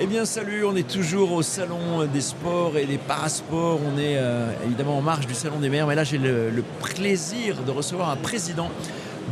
Eh bien salut, on est toujours au salon des sports et des parasports. On est évidemment en marge du salon des maires, mais là j'ai le plaisir de recevoir un président,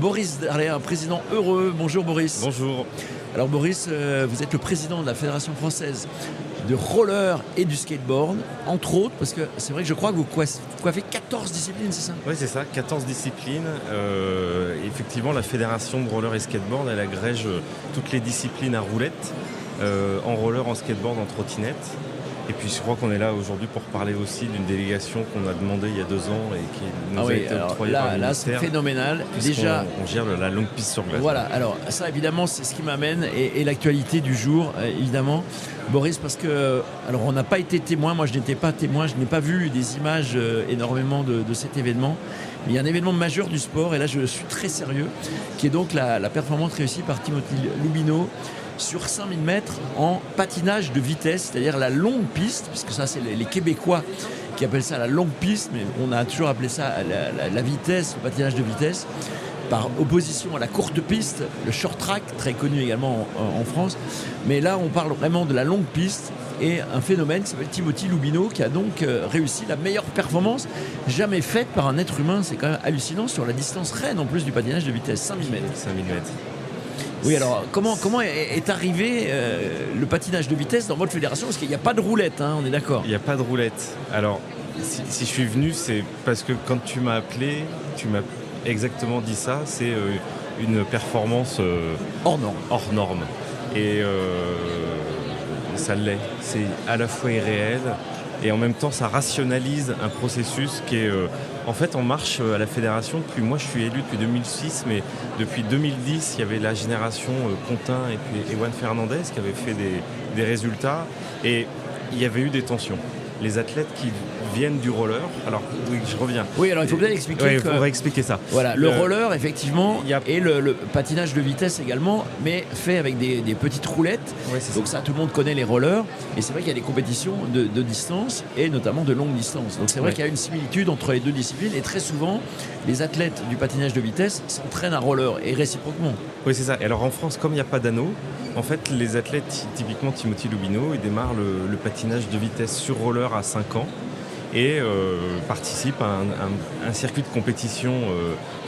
Boris Darlé, un président heureux. Bonjour Boris. Bonjour. Alors Boris, vous êtes le président de la Fédération française de roller et du skateboard, entre autres, parce que c'est vrai que je crois que vous coiffez 14 disciplines, c'est ça? Oui, c'est ça, 14 disciplines. Effectivement, la Fédération de roller et skateboard, elle agrège toutes les disciplines à roulettes, en roller, en skateboard, en trottinette. Et puis je crois qu'on est là aujourd'hui pour parler aussi d'une délégation qu'on a demandée il y a 2 ans et qui nous a été octroyée par le là c'est ministère. phénoménal. Déjà, on gère la longue piste sur glace. Voilà, alors ça évidemment c'est ce qui m'amène et l'actualité du jour évidemment. Boris, parce que alors on n'a pas été témoin, moi je n'étais pas témoin, je n'ai pas vu des images énormément de cet événement. Mais il y a un événement majeur du sport et là je suis très sérieux, qui est donc la performance réussie par Timothy Lubino sur 5000 mètres en patinage de vitesse, c'est-à-dire la longue piste, puisque ça c'est les Québécois qui appellent ça la longue piste, mais on a toujours appelé ça la vitesse, le patinage de vitesse, par opposition à la courte piste, le short track, très connu également en France. Mais là on parle vraiment de la longue piste et un phénomène qui s'appelle Timothy Lubino qui a donc réussi la meilleure performance jamais faite par un être humain. C'est quand même hallucinant sur la distance reine en plus du patinage de vitesse, 5000 mètres. 5000 mètres. Oui, alors comment est arrivé le patinage de vitesse dans votre fédération? Parce qu'il n'y a pas de roulette, hein, on est d'accord. Il n'y a pas de roulette. Alors, si je suis venu, c'est parce que quand tu m'as appelé, tu m'as exactement dit ça. C'est une performance hors norme. Hors norme. Et ça l'est. C'est à la fois irréel et en même temps, ça rationalise un processus qui est... en fait, on marche à la fédération depuis... Moi, je suis élu depuis 2006, mais depuis 2010, il y avait la génération Contin et puis Ewan Fernandez qui avaient fait des résultats. Et il y avait eu des tensions. Les athlètes qui viennent du roller... Alors, oui, je reviens. Oui, alors il faut bien expliquer ouais, on va expliquer ça. Voilà, le roller, effectivement, et le patinage de vitesse également, mais fait avec des petites roulettes. Ouais, donc ça, tout le monde connaît les rollers. Et c'est vrai qu'il y a des compétitions de distance, et notamment de longue distance. Donc c'est vrai qu'il y a une similitude entre les deux disciplines. Et très souvent, les athlètes du patinage de vitesse s'entraînent à roller, et réciproquement. Oui, c'est ça. Et alors en France, comme il n'y a pas d'anneau, en fait, les athlètes, typiquement Timothy Lubino, ils démarrent le patinage de vitesse sur roller à 5 ans et participent à un circuit de compétition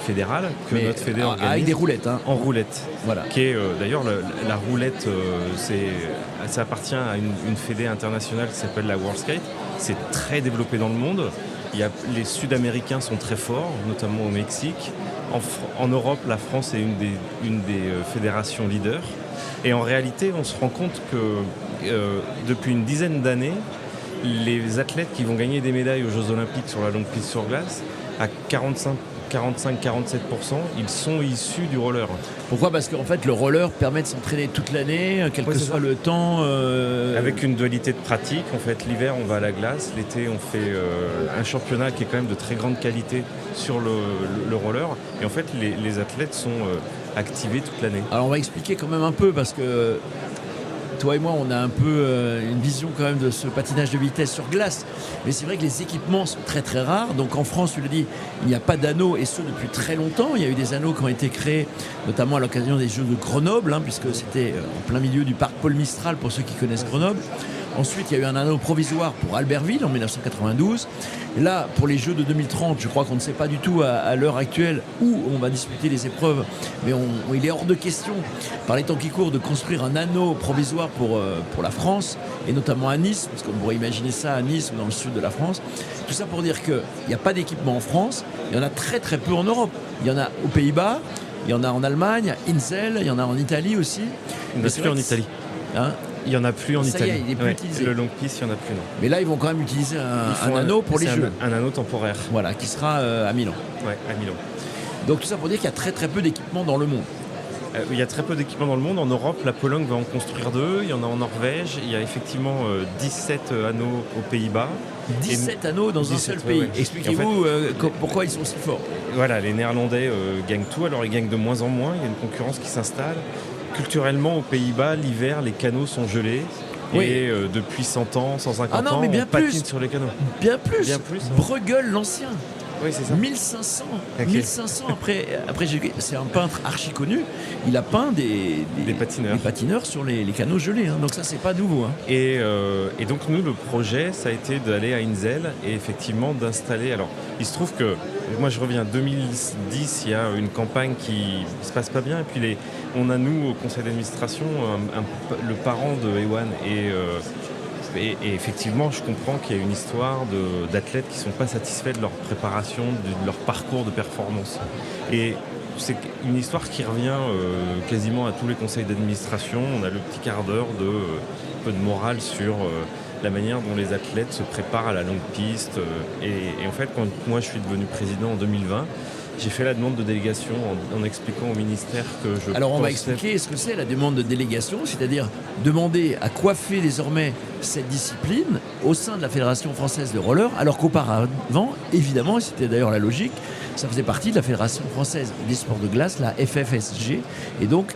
fédérale que notre fédé organise. Avec des roulettes. Hein. En roulette. Voilà. Qui est d'ailleurs la roulette, ça appartient à une fédé internationale qui s'appelle la World Skate. C'est très développé dans le monde. Les Sud-Américains sont très forts, notamment au Mexique. En Europe, la France est une des fédérations leaders. Et en réalité, on se rend compte que depuis une dizaine d'années, les athlètes qui vont gagner des médailles aux Jeux Olympiques sur la longue piste sur glace, à 45-47%, ils sont issus du roller. Pourquoi? Parce qu'en fait, le roller permet de s'entraîner toute l'année, quel que soit le temps. Avec une dualité de pratique. En fait, l'hiver, on va à la glace. L'été, on fait un championnat qui est quand même de très grande qualité sur le roller. Et en fait, les athlètes sont activés toute l'année. Alors, on va expliquer quand même un peu, parce que toi et moi, on a un peu une vision quand même de ce patinage de vitesse sur glace. Mais c'est vrai que les équipements sont très très rares. Donc en France, tu l'as dit, il n'y a pas d'anneaux, et ce depuis très longtemps. Il y a eu des anneaux qui ont été créés, notamment à l'occasion des Jeux de Grenoble, puisque c'était en plein milieu du parc Paul Mistral, pour ceux qui connaissent Grenoble. Ensuite, il y a eu un anneau provisoire pour Albertville en 1992. Et là, pour les Jeux de 2030, je crois qu'on ne sait pas du tout à l'heure actuelle où on va disputer les épreuves. Mais il est hors de question, par les temps qui courent, de construire un anneau provisoire pour la France, et notamment à Nice, parce qu'on pourrait imaginer ça à Nice ou dans le sud de la France. Tout ça pour dire qu'il n'y a pas d'équipement en France. Il y en a très très peu en Europe. Il y en a aux Pays-Bas, il y en a en Allemagne, à Insel, il y en a en Italie aussi. Il n'y en a plus en Italie. Il n'y en en a plus en Italie. Ça y est, il est plus utilisé. Le long piste, il n'y en a plus, non. Mais là, ils vont quand même utiliser un anneau pour les Jeux. Un anneau temporaire. Voilà, qui sera à Milan. Ouais, à Milan. Donc tout ça pour dire qu'il y a très très peu d'équipements dans le monde. Il y a très peu d'équipements dans le monde. En Europe, la Pologne va en construire 2. Il y en a en Norvège. Il y a effectivement 17 anneaux aux Pays-Bas. 17 anneaux dans un seul pays. Ouais. Expliquez-vous pourquoi ils sont si forts. Voilà, les Néerlandais gagnent tout. Alors ils gagnent de moins en moins. Il y a une concurrence qui s'installe. Culturellement, aux Pays-Bas, l'hiver, les canaux sont gelés. Oui. Et depuis 100 ans, 150 ans, on patine sur les canaux. Bien plus. Bruegel, l'ancien. Oui, c'est ça. 1500. Ok. 1500 après c'est un peintre archi connu. Il a peint des patineurs sur les canaux gelés. Hein. Donc ça, c'est pas nouveau. Hein. Et donc nous, le projet, ça a été d'aller à Inzell et effectivement d'installer. Alors, il se trouve que moi, je reviens 2010, il y a une campagne qui se passe pas bien. Et puis on a nous au conseil d'administration le parent de Ewan et effectivement, je comprends qu'il y a une histoire d'athlètes qui ne sont pas satisfaits de leur préparation, de leur parcours de performance. Et c'est une histoire qui revient quasiment à tous les conseils d'administration. On a le petit quart d'heure un peu de morale sur la manière dont les athlètes se préparent à la longue piste. Et en fait, quand moi je suis devenu président en 2020, j'ai fait la demande de délégation en expliquant au ministère que je Alors on va expliquer ce que c'est la demande de délégation, c'est-à-dire demander à coiffer désormais cette discipline au sein de la Fédération française de roller, alors qu'auparavant, évidemment, c'était d'ailleurs la logique, ça faisait partie de la Fédération française des sports de glace, la FFSG, et donc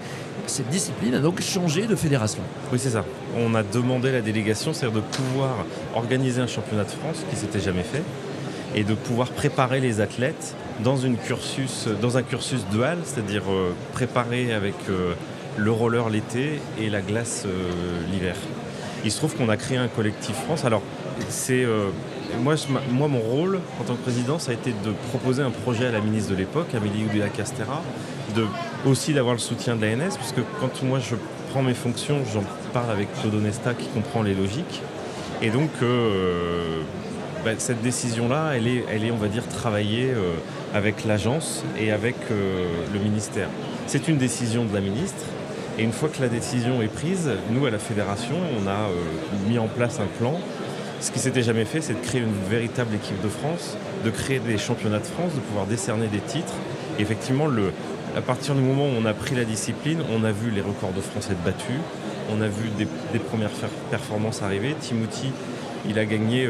cette discipline a donc changé de fédération. Oui, c'est ça. On a demandé la délégation, c'est-à-dire de pouvoir organiser un championnat de France qui ne s'était jamais fait, et de pouvoir préparer les athlètes dans un cursus dual, c'est-à-dire préparer avec le roller l'été et la glace l'hiver. Il se trouve qu'on a créé un collectif France. Alors, moi, mon rôle en tant que président, ça a été de proposer un projet à la ministre de l'époque, Amélie Oudéa-Castéra, aussi d'avoir le soutien de l'ANS, puisque quand moi je prends mes fonctions, j'en parle avec Claude Onesta qui comprend les logiques. Et donc, cette décision-là, elle est, on va dire, travaillée avec l'agence et avec le ministère. C'est une décision de la ministre. Et une fois que la décision est prise, nous, à la fédération, on a mis en place un plan. Ce qui s'était jamais fait, c'est de créer une véritable équipe de France, de créer des championnats de France, de pouvoir décerner des titres. Et effectivement, à partir du moment où on a pris la discipline, on a vu les records de France être battus, on a vu des premières performances arriver. Timothy, il a gagné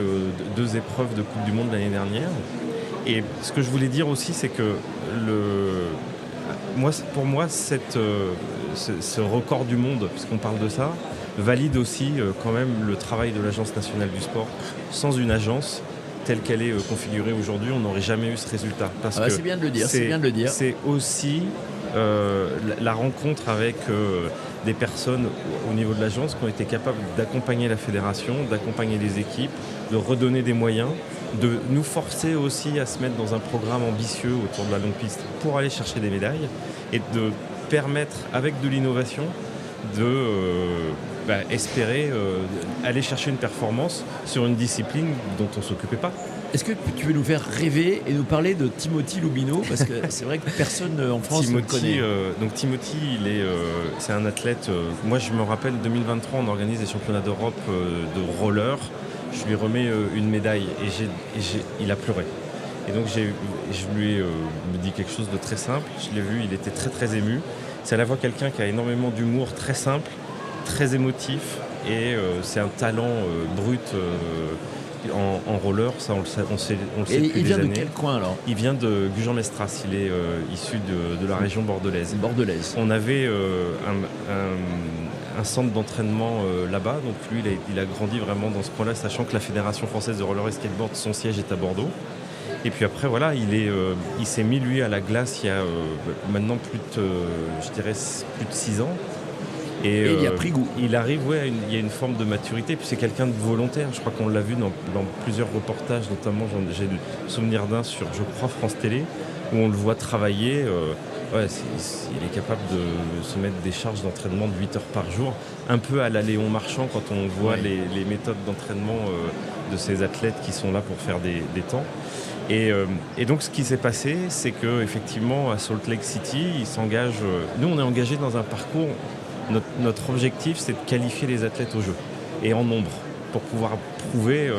2 épreuves de Coupe du Monde l'année dernière. Et ce que je voulais dire aussi, c'est que pour moi, ce record du monde, puisqu'on parle de ça, valide aussi quand même le travail de l'Agence nationale du sport. Sans une agence telle qu'elle est configurée aujourd'hui, on n'aurait jamais eu ce résultat. Parce que c'est bien de le dire. C'est aussi la rencontre avec des personnes au niveau de l'agence qui ont été capables d'accompagner la fédération, d'accompagner les équipes, de redonner des moyens, de nous forcer aussi à se mettre dans un programme ambitieux autour de la longue piste pour aller chercher des médailles et de permettre, avec de l'innovation, espérer aller chercher une performance sur une discipline dont on ne s'occupait pas. Est-ce que tu veux nous faire rêver et nous parler de Timothy Loubino? Parce que c'est vrai que personne en France ne le connaît. Donc Timothy, c'est un athlète. Moi, je me rappelle, 2023, on organise des championnats d'Europe de roller. Je lui remets une médaille et il a pleuré. Et donc, je lui ai dit quelque chose de très simple. Je l'ai vu, il était très, très ému. C'est à la fois quelqu'un qui a énormément d'humour, très simple, très émotif. Et c'est un talent brut en roller, ça on le sait depuis des années. Il vient de quel coin alors? Il vient de Gujan-Mestras, il est issu de la région bordelaise. On avait un centre d'entraînement là-bas, donc lui il a grandi vraiment dans ce coin-là, sachant que la Fédération française de roller et skateboard, son siège est à Bordeaux. Et puis après voilà, il s'est mis lui à la glace il y a maintenant plus de 6 ans. Et il a pris goût. Il arrive, il y a une forme de maturité. Puis c'est quelqu'un de volontaire. Je crois qu'on l'a vu dans plusieurs reportages, notamment j'ai le souvenir d'un sur, je crois, France Télé, où on le voit travailler. Il est capable de se mettre des charges d'entraînement de 8 heures par jour, un peu à la Léon Marchand quand on voit les méthodes d'entraînement de ces athlètes qui sont là pour faire des temps. Et donc ce qui s'est passé, c'est qu'effectivement à Salt Lake City, il s'engage. Nous, on est engagés dans un parcours. Notre objectif, c'est de qualifier les athlètes au jeu, et en nombre, pour pouvoir prouver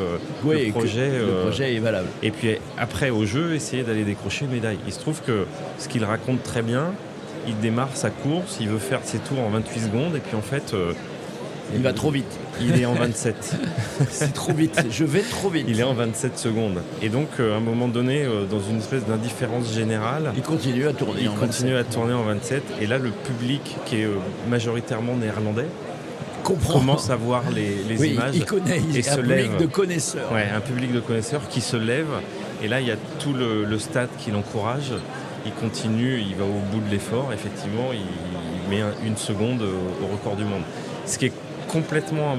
le projet est valable. Et puis après, au jeu, essayer d'aller décrocher une médaille. Il se trouve que ce qu'il raconte très bien, il démarre sa course, il veut faire ses tours en 28 secondes, et puis en fait... il va trop vite. Il est en 27. C'est trop vite, je vais trop vite. Il est en 27 secondes. Et donc, à un moment donné, dans une espèce d'indifférence générale... Il continue à tourner en 27. Et là, le public, qui est majoritairement néerlandais, commence à voir les images. Il connaît, il est un public de connaisseurs. Un public de connaisseurs qui se lève Et là, il y a tout le stade qui l'encourage. Il continue, il va au bout de l'effort. Effectivement, il met une seconde au record du monde. Ce qui est complètement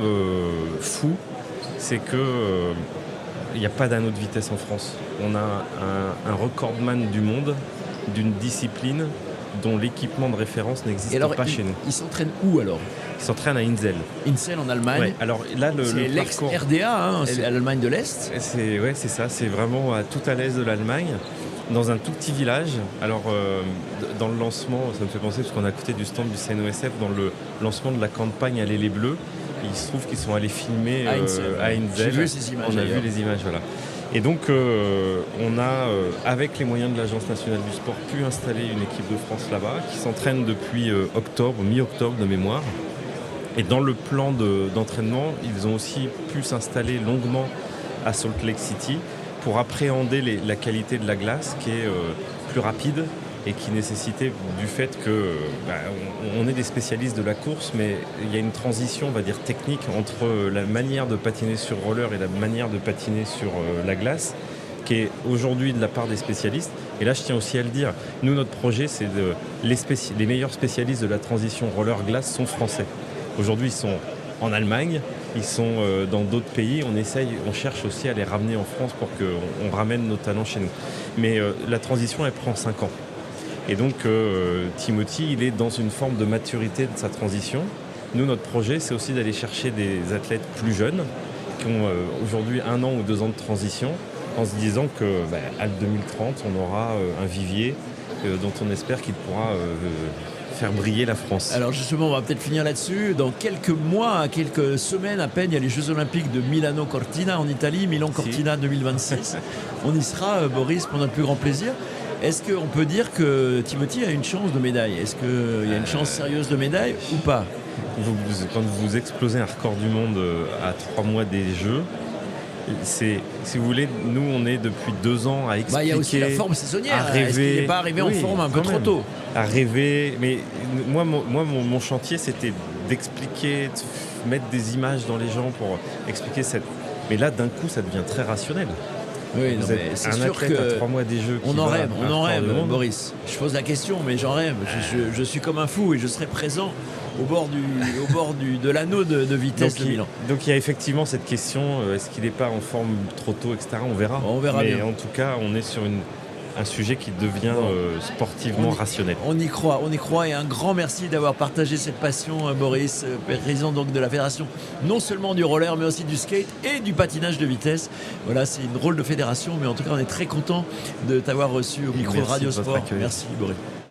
fou, c'est que il n'y a pas d'anneau de vitesse en France. On a un recordman du monde d'une discipline dont l'équipement de référence n'existe pas chez nous. Il s'entraîne où alors? Il s'entraîne à Insel. Insel en Allemagne. Ouais, alors là, c'est l'ex-RDA, c'est l'Allemagne de l'Est. C'est ça, c'est vraiment tout à l'est de l'Allemagne, dans un tout petit village. Alors, dans le lancement, ça me fait penser, parce qu'on a côté du stand du CNOSF, dans le lancement de la campagne Aller les Bleus, il se trouve qu'ils sont allés filmer à Insel. J'ai vu ces images. On a vu les images, voilà. Et donc, on a, avec les moyens de l'Agence nationale du sport, pu installer une équipe de France là-bas, qui s'entraîne depuis mi-octobre de mémoire. Et dans le plan d'entraînement, ils ont aussi pu s'installer longuement à Salt Lake City pour appréhender la qualité de la glace, qui est plus rapide et qui nécessitait du fait que on est des spécialistes de la course, mais il y a une transition, on va dire, technique entre la manière de patiner sur roller et la manière de patiner sur la glace, qui est aujourd'hui de la part des spécialistes. Et là, je tiens aussi à le dire, nous, notre projet, c'est les meilleurs spécialistes de la transition roller-glace sont français. Aujourd'hui, ils sont en Allemagne, ils sont dans d'autres pays. On cherche aussi à les ramener en France pour qu'on ramène nos talents chez nous. Mais la transition, elle prend 5 ans. Et donc, Timothy, il est dans une forme de maturité de sa transition. Nous, notre projet, c'est aussi d'aller chercher des athlètes plus jeunes qui ont aujourd'hui 1 an ou 2 ans de transition, en se disant qu'à 2030, on aura un vivier dont on espère qu'il pourra faire briller la France. Alors justement, on va peut-être finir là-dessus. Dans quelques mois, quelques semaines à peine, il y a les Jeux Olympiques de Milano-Cortina en Italie, Milan-Cortina 2026. On y sera, Boris, pour notre plus grand plaisir. Est-ce qu'on peut dire que Timothy a une chance de médaille? Est-ce qu'il y a une chance sérieuse de médaille ou pas? Quand vous explosez un record du monde à 3 mois des Jeux, si vous voulez, nous on est depuis 2 ans à expliquer, il y a aussi la forme saisonnière. à rêver. Est-ce qu'il n'est pas arrivé en forme un peu trop tôt? À rêver, mais moi mon chantier c'était d'expliquer, de mettre des images dans les gens pour expliquer Mais là d'un coup ça devient très rationnel. Oui, non, mais c'est sûr que à 3 mois des Jeux. On en rêve, Boris. Je pose la question, mais j'en rêve. Je suis comme un fou et je serai présent au bord de l'anneau de vitesse de Milan. Donc il y a effectivement cette question, est-ce qu'il n'est pas en forme trop tôt, etc. On verra. On verra mais bien. En tout cas, on est sur un sujet qui devient sportivement rationnel. On y croit et un grand merci d'avoir partagé cette passion, Boris, président donc de la fédération non seulement du roller mais aussi du skate et du patinage de vitesse. Voilà, c'est une drôle de fédération, mais en tout cas on est très content de t'avoir reçu au micro de Radio Sport. Merci Boris.